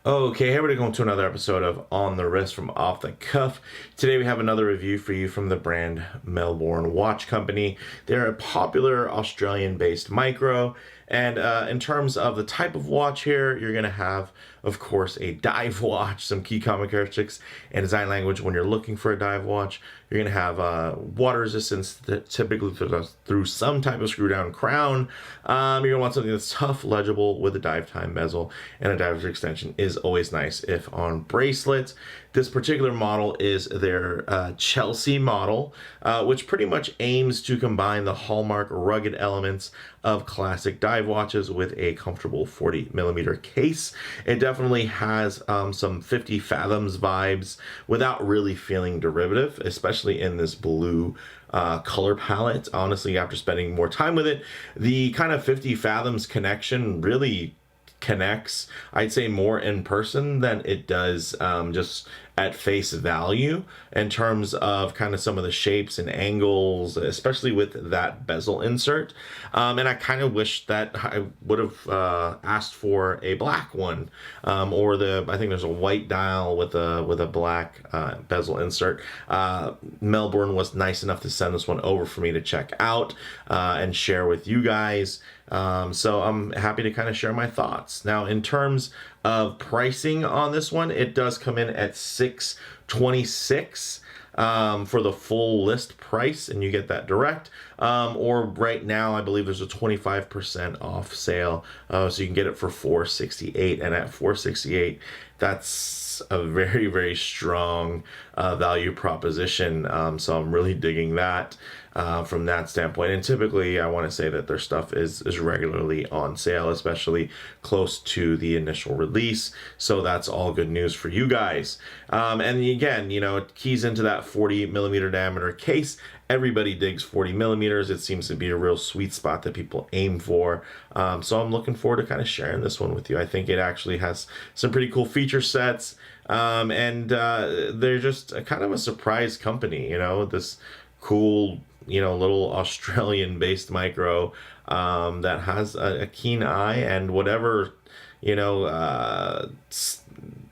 Okay, here we go to another episode of On the Wrist from Off the Cuff. Today we have another review for you from the brand Melbourne Watch Company. They're a popular Australian-based micro, and in terms of the type of watch here, you're going to have, of course, a dive watch, some key common characteristics and design language when you're looking for a dive watch. You're going to have water resistance, typically through some type of screw down crown. You're going to want something that's tough, legible, with a dive time bezel, and a diver's extension is always nice if on bracelets. This particular model is their Chelsea model, which pretty much aims to combine the hallmark rugged elements of classic dive watches with a comfortable 40mm case. It definitely has some 50 Fathoms vibes without really feeling derivative, especially in this blue color palette. Honestly, after spending more time with it, the kind of 50 Fathoms connection really connects, I'd say, more in person than it does just at face value in terms of kind of some of the shapes and angles, especially with that bezel insert. And I kind of wish that I would have asked for a black one, or I think there's a white dial with a black bezel insert. Melbourne was nice enough to send this one over for me to check out and share with you guys. So I'm happy to kind of share my thoughts. Now, in terms of pricing on this one, it does come in at $626 for the full list price, and you get that direct. Or right now, I believe there's a 25% off sale, so you can get it for $468, and at $468, that's a very, very strong value proposition. So I'm really digging that from that standpoint. And typically, I want to say that their stuff is regularly on sale, especially close to the initial release. So that's all good news for you guys. And again, it keys into that 40mm diameter case. Everybody digs 40mm. It seems to be a real sweet spot that people aim for. So I'm looking forward to kind of sharing this one with you. I think it actually has some pretty cool feature sets. And they're just kind of a surprise company, this cool, little Australian-based micro that has a keen eye, and whatever,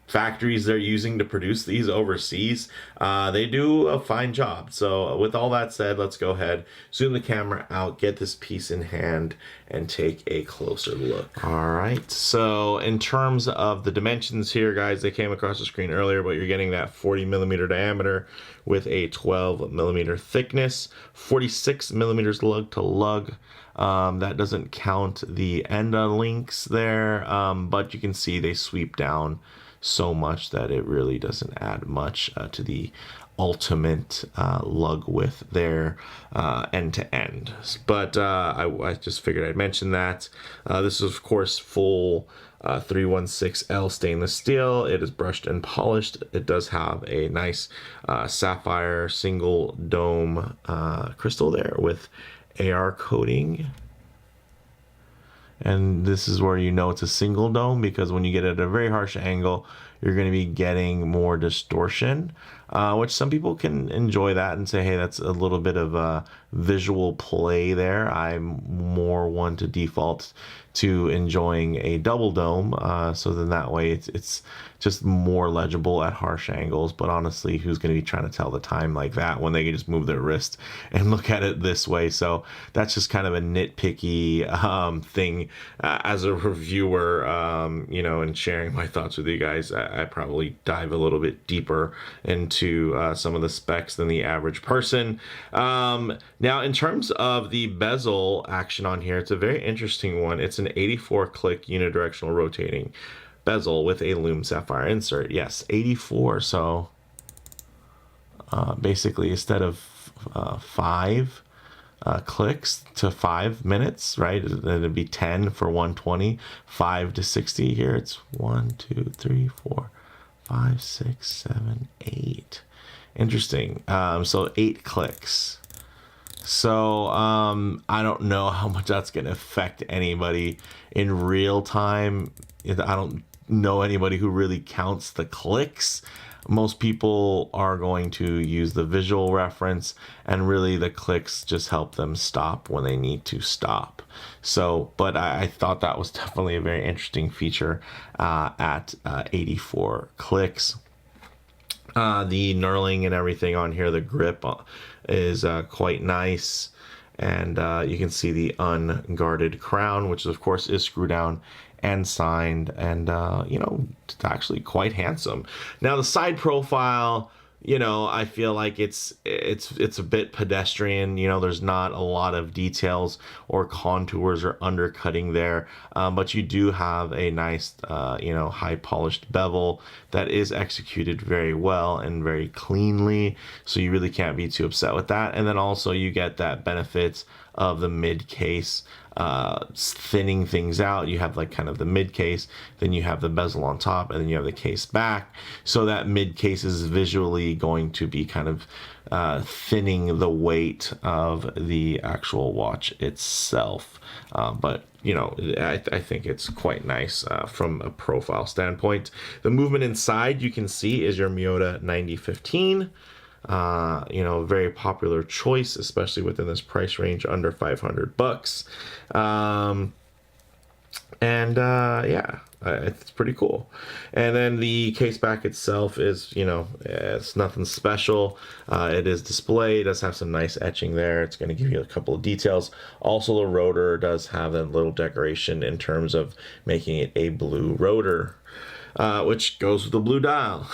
factories they're using to produce these overseas, they do a fine job. So with all that said, let's go ahead, zoom the camera out, get this piece in hand, and take a closer look. All right, so in terms of the dimensions here, guys, they came across the screen earlier, but you're getting that 40mm diameter with a 12mm thickness, 46mm lug to lug. That doesn't count the enda links there, but you can see they sweep down so much that it really doesn't add much to the ultimate lug width there, end to end. But I just figured I'd mention that. This is, of course, full 316L stainless steel. It is brushed and polished. It does have a nice sapphire single dome crystal there with AR coating. And this is where it's a single dome, because when you get it at a very harsh angle, you're going to be getting more distortion, which some people can enjoy that and say, hey, that's a little bit of a visual play there. I'm more one to default to enjoying a double dome, so then that way it's just more legible at harsh angles. But honestly, who's going to be trying to tell the time like that when they can just move their wrist and look at it this way? So that's just kind of a nitpicky thing. As a reviewer, and sharing my thoughts with you guys, I probably dive a little bit deeper into some of the specs than the average person. Now, in terms of the bezel action on here, it's a very interesting one. It's an 84 click unidirectional rotating bezel with a Lume sapphire insert. Yes, 84. So basically, instead of 5 clicks to 5 minutes, right? It'd be 10 for 120, 5 to 60. Here it's 1, 2, 3, 4, 5, 6, 7, 8. Interesting. So 8 clicks. So I don't know how much that's going to affect anybody in real time. I don't know anybody who really counts the clicks. most people are going to use the visual reference, and really the clicks just help them stop when they need to stop. So, but I thought that was definitely a very interesting feature at 84 clicks. The knurling and everything on here, the grip is quite nice. And you can see the unguarded crown, which of course is screw down and signed, and it's actually quite handsome. Now the side profile, I feel like it's a bit pedestrian. There's not a lot of details or contours or undercutting there, but you do have a nice high polished bevel that is executed very well and very cleanly, so you really can't be too upset with that. And then also you get that benefit of the mid case thinning things out. You have like kind of the mid case, then you have the bezel on top, and then you have the case back. So that mid case is visually going to be kind of thinning the weight of the actual watch itself. But I think it's quite nice from a profile standpoint. The movement inside, you can see, is your Miyota 9015. Very popular choice, especially within this price range under $500. It's pretty cool. And then the case back itself is, it's nothing special. It is display. It does have some nice etching there. It's going to give you a couple of details. Also, the rotor does have a little decoration in terms of making it a blue rotor, which goes with the blue dial.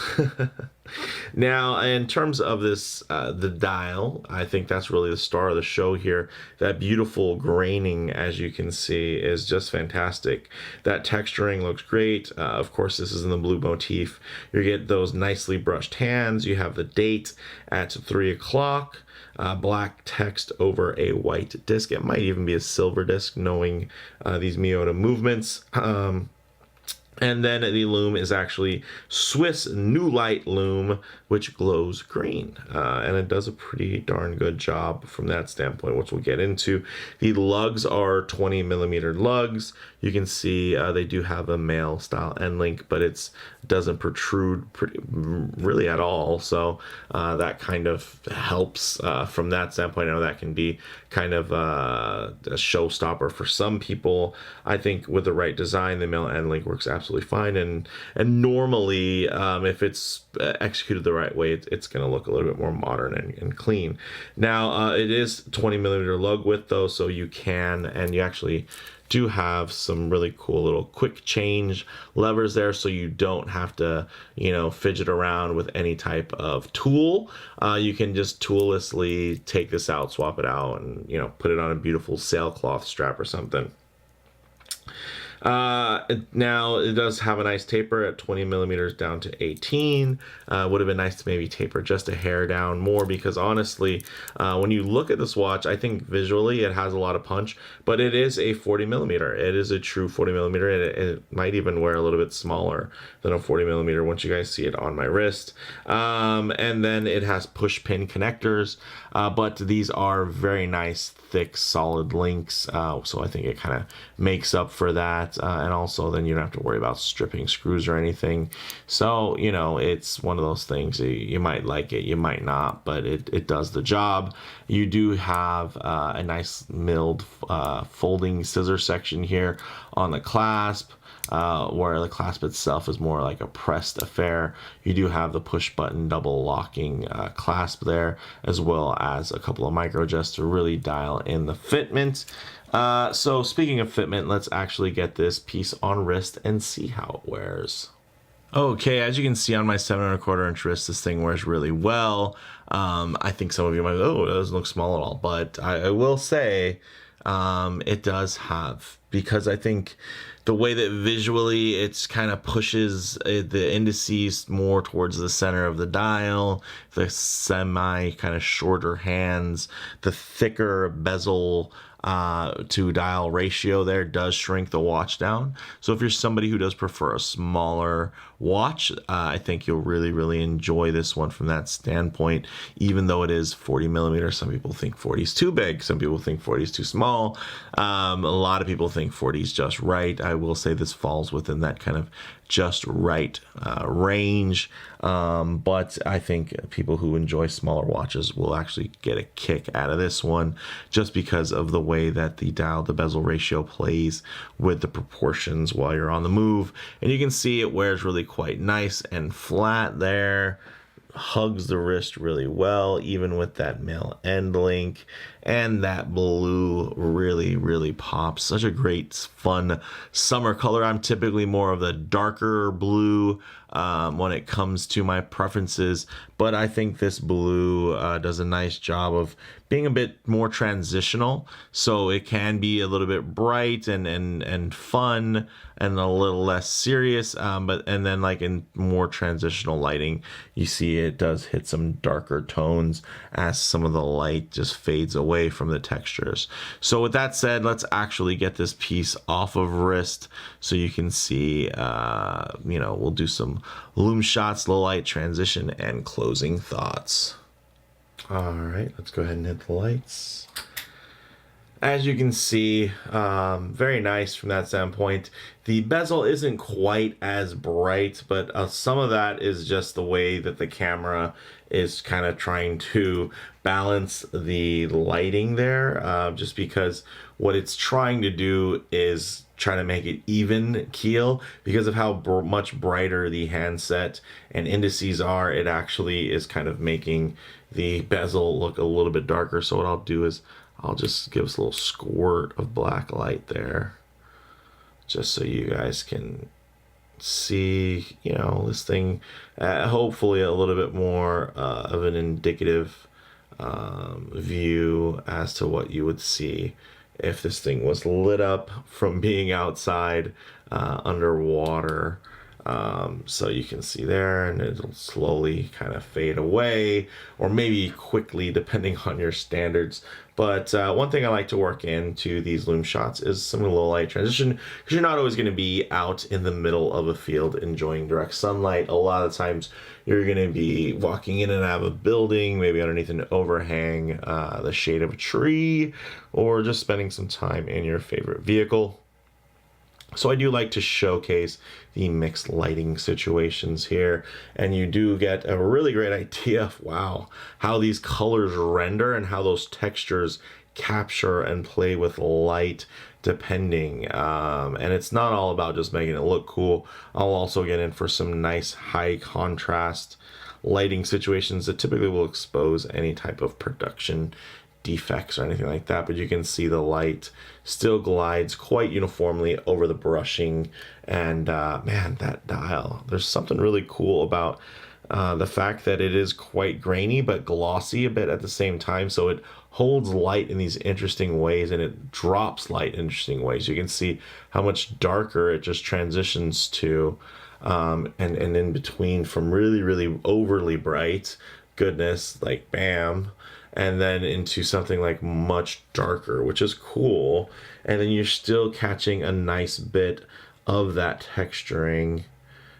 Now, in terms of this, the dial, I think that's really the star of the show here. That beautiful graining, as you can see, is just fantastic. That texturing looks great. Of course, this is in the blue motif. You get those nicely brushed hands. You have the date at 3 o'clock. Black text over a white disc. It might even be a silver disc, knowing these Miyota movements. And then the Lume is actually Swiss New Light Lume, which glows green. And it does a pretty darn good job from that standpoint, which we'll get into. The lugs are 20 millimeter lugs. You can see they do have a male style end link, but it doesn't protrude really at all. So that kind of helps from that standpoint. I know that can be kind of a showstopper for some people. I think with the right design, the male end link works absolutely fine. And normally, if it's executed the right way, it's going to look a little bit more modern and clean. Now, it is 20 millimeter lug width though, so you can, and you actually do have some really cool little quick change levers there, so you don't have to fidget around with any type of tool. You can just toollessly take this out, swap it out, and put it on a beautiful sailcloth strap or something. Now it does have a nice taper at 20 millimeters down to 18. Would have been nice to maybe taper just a hair down more, because honestly, when you look at this watch, I think visually it has a lot of punch, but it is a 40 millimeter. It is a true 40 millimeter. It might even wear a little bit smaller than a 40 millimeter once you guys see it on my wrist. And then it has push pin connectors, but these are very nice, thick, solid links. So I think it kind of makes up for that. And also then you don't have to worry about stripping screws or anything. So, it's one of those things. You might like it, you might not, but it does the job. You do have a nice milled folding scissor section here on the clasp. Where the clasp itself is more like a pressed affair. You do have the push button double locking clasp there, as well as a couple of micro adjusts to really dial in the fitment. So speaking of fitment, let's actually get this piece on wrist and see how it wears. Okay, as you can see on my 7¼ inch wrist, this thing wears really well. I think some of you might go, oh, it doesn't look small at all, but I will say it does have, because I think the way that visually it's kind of pushes the indices more towards the center of the dial, the semi kind of shorter hands, the thicker bezel to dial ratio there does shrink the watch down. So if you're somebody who does prefer a smaller watch, I think you'll really enjoy this one from that standpoint. Even though it is 40 millimeters, some people think 40 is too big, some people think 40 is too small. A lot of people think 40 is just right. I will say this falls within that kind of just right range. But I think people who enjoy smaller watches will actually get a kick out of this one, just because of the way that the dial to bezel ratio plays with the proportions while you're on the move. And you can see it wears really quite nice and flat there, hugs the wrist really well, even with that male end link. And that blue really pops. Such a great, fun summer color. I'm typically more of the darker blue when it comes to my preferences, but I think this blue does a nice job of being a bit more transitional, so it can be a little bit bright and fun and a little less serious, and then like in more transitional lighting, you see it does hit some darker tones as some of the light just fades away from the textures. So with that said, let's actually get this piece off of wrist so you can see, we'll do some Lume shots, low light, transition, and closing thoughts. All right, let's go ahead and hit the lights. As you can see, very nice from that standpoint. The bezel isn't quite as bright, but some of that is just the way that the camera is kind of trying to balance the lighting there, just because what it's trying to do is trying to make it even keel. Because of how much brighter the handset and indices are, it actually is kind of making the bezel look a little bit darker. So what I'll do is I'll just give us a little squirt of black light there, just so you guys can see, this thing, hopefully a little bit more of an indicative view as to what you would see if this thing was lit up from being outside underwater. So you can see there, and it'll slowly kind of fade away, or maybe quickly depending on your standards. But one thing I like to work into these Lume shots is some low light transition, because you're not always going to be out in the middle of a field enjoying direct sunlight. A lot of times you're going to be walking in and out of a building, maybe underneath an overhang, the shade of a tree, or just spending some time in your favorite vehicle. So I do like to showcase the mixed lighting situations here, and you do get a really great idea of, wow, how these colors render and how those textures capture and play with light depending. And it's not all about just making it look cool. I'll also get in for some nice high contrast lighting situations that typically will expose any type of production defects or anything like that, but you can see the light still glides quite uniformly over the brushing. And man, that dial, there's something really cool about the fact that it is quite grainy but glossy a bit at the same time, so it holds light in these interesting ways, and it drops light in interesting ways. You can see how much darker it just transitions to, and in between, from really overly bright goodness, like bam, and then into something like much darker, which is cool. And then you're still catching a nice bit of that texturing,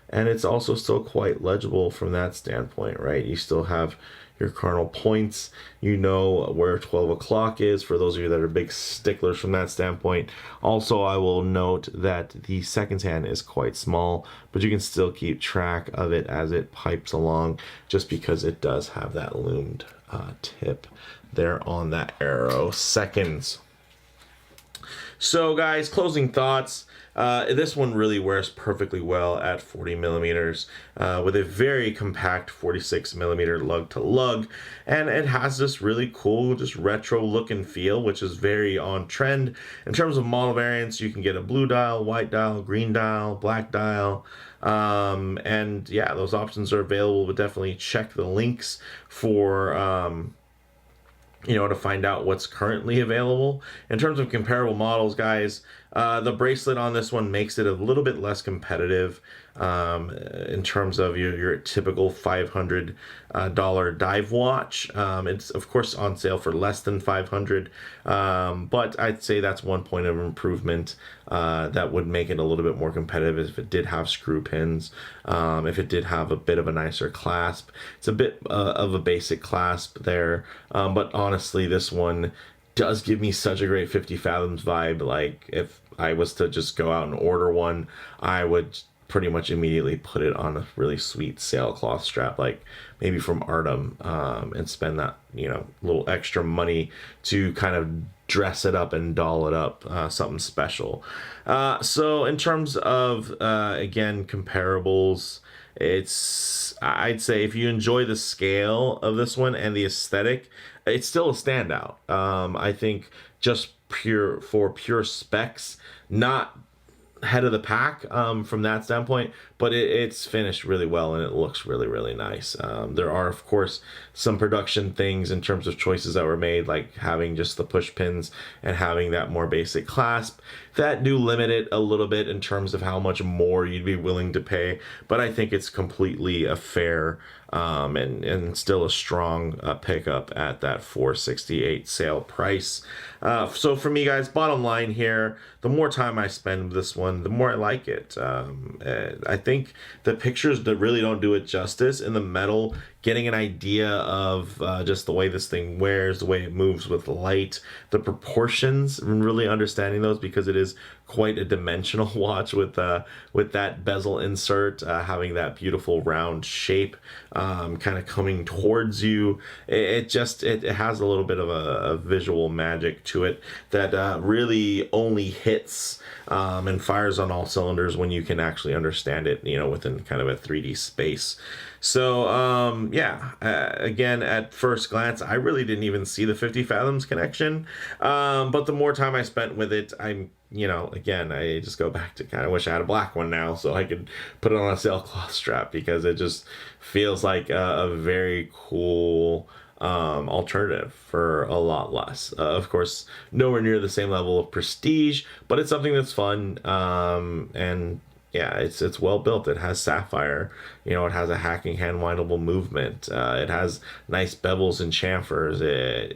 and it's also still quite legible from that standpoint, right? You still have your cardinal points, where 12 o'clock is, for those of you that are big sticklers from that standpoint. Also, I will note that the seconds hand is quite small, but you can still keep track of it as it pipes along, just because it does have that loomed tip there on that arrow seconds. So guys, closing thoughts. This one really wears perfectly well at 40 millimeters with a very compact 46 millimeter lug to lug, and it has this really cool, just retro look and feel, which is very on trend. In terms of model variants, you can get a blue dial, white dial, green dial, black dial, and yeah, those options are available, but definitely check the links for to find out what's currently available. In terms of comparable models, guys, the bracelet on this one makes it a little bit less competitive in terms of your typical $500 dive watch. It's of course on sale for less than $500, but I'd say that's one point of improvement that would make it a little bit more competitive if it did have screw pins, if it did have a bit of a nicer clasp. It's a bit of a basic clasp there, but honestly, this one does give me such a great 50 Fathoms vibe. Like, if I was to just go out and order one, I would pretty much immediately put it on a really sweet sailcloth strap, like maybe from Artem, and spend that, you know, little extra money to kind of dress it up and doll it up, something special. So in terms of, again, comparables, I'd say if you enjoy the scale of this one and the aesthetic, it's still a standout. I think just pure specs, not head of the pack from that standpoint, but it's finished really well and it looks really, really nice. There are, of course, some production things in terms of choices that were made, like having just the push pins and having that more basic clasp, that do limit it a little bit in terms of how much more you'd be willing to pay, but I think it's completely a fair and still a strong pickup at that $468 sale price. So for me, guys, bottom line here, the more time I spend with this one, the more I like it. I think the pictures that really don't do it justice in the metal, getting an idea of just the way this thing wears, the way it moves with light, the proportions, and really understanding those, because it is quite a dimensional watch with that bezel insert, having that beautiful round shape kind of coming towards you. It has a little bit of a visual magic to it that really only hits and fires on all cylinders when you can actually understand it, you know, within kind of a 3D space. So yeah, again, at first glance, I really didn't even see the 50 Fathoms connection, but the more time I spent with it, you know, again, I just go back to kind of wish I had a black one now so I could put it on a sailcloth strap, because it just feels like a very cool alternative for a lot less. Of course, nowhere near the same level of prestige, but it's something that's fun, and yeah, it's well built. It has sapphire, you know, it has a hacking hand windable movement. It has nice bevels and chamfers.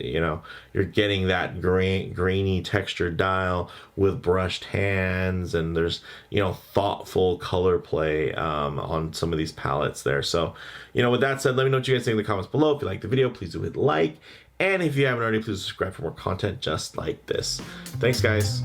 You know, you're getting that grainy textured dial with brushed hands, and there's, you know, thoughtful color play on some of these palettes there. So, you know, with that said, let me know what you guys think in the comments below. If you like the video, please do hit like. And if you haven't already, please subscribe for more content just like this. Thanks, guys.